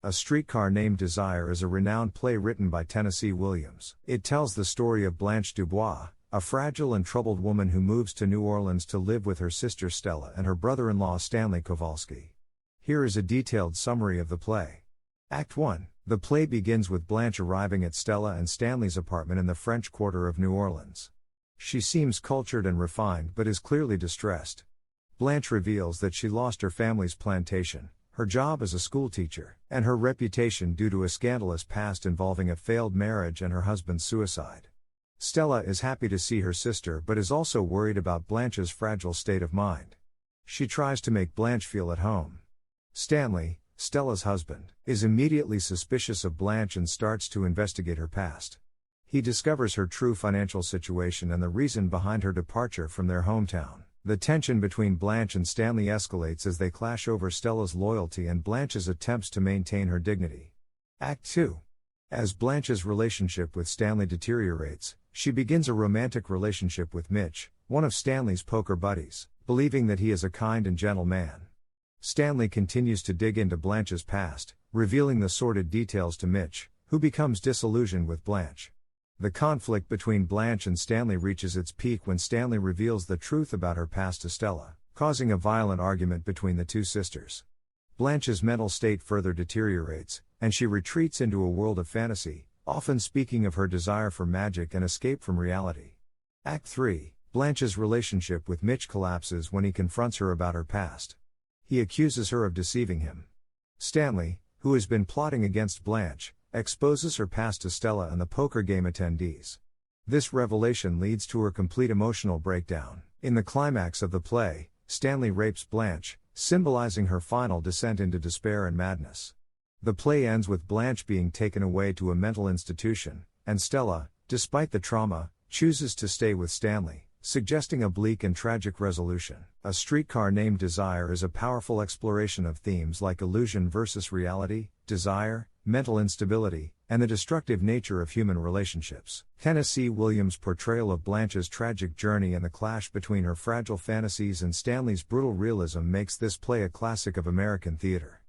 A Streetcar Named Desire is a renowned play written by Tennessee Williams. It tells the story of Blanche Dubois, a fragile and troubled woman who moves to New Orleans to live with her sister Stella and her brother-in-law Stanley Kowalski. Here is a detailed summary of the play. Act 1. The play begins with Blanche arriving at Stella and Stanley's apartment in the French Quarter of New Orleans. She seems cultured and refined but is clearly distressed. Blanche reveals that she lost her family's plantation, her job as a schoolteacher, and her reputation due to a scandalous past involving a failed marriage and her husband's suicide. Stella is happy to see her sister but is also worried about Blanche's fragile state of mind. She tries to make Blanche feel at home. Stanley, Stella's husband, is immediately suspicious of Blanche and starts to investigate her past. He discovers her true financial situation and the reason behind her departure from their hometown. The tension between Blanche and Stanley escalates as they clash over Stella's loyalty and Blanche's attempts to maintain her dignity. Act 2. As Blanche's relationship with Stanley deteriorates, she begins a romantic relationship with Mitch, one of Stanley's poker buddies, believing that he is a kind and gentle man. Stanley continues to dig into Blanche's past, revealing the sordid details to Mitch, who becomes disillusioned with Blanche. The conflict between Blanche and Stanley reaches its peak when Stanley reveals the truth about her past to Stella, causing a violent argument between the two sisters. Blanche's mental state further deteriorates, and she retreats into a world of fantasy, often speaking of her desire for magic and escape from reality. Act 3. Blanche's relationship with Mitch collapses when he confronts her about her past. He accuses her of deceiving him. Stanley, who has been plotting against Blanche, exposes her past to Stella and the poker game attendees. This revelation leads to her complete emotional breakdown. In the climax of the play, Stanley rapes Blanche, symbolizing her final descent into despair and madness. The play ends with Blanche being taken away to a mental institution, and Stella, despite the trauma, chooses to stay with Stanley, suggesting a bleak and tragic resolution. A Streetcar Named Desire is a powerful exploration of themes like illusion versus reality, desire, mental instability, and the destructive nature of human relationships. Tennessee Williams' portrayal of Blanche's tragic journey and the clash between her fragile fantasies and Stanley's brutal realism makes this play a classic of American theater.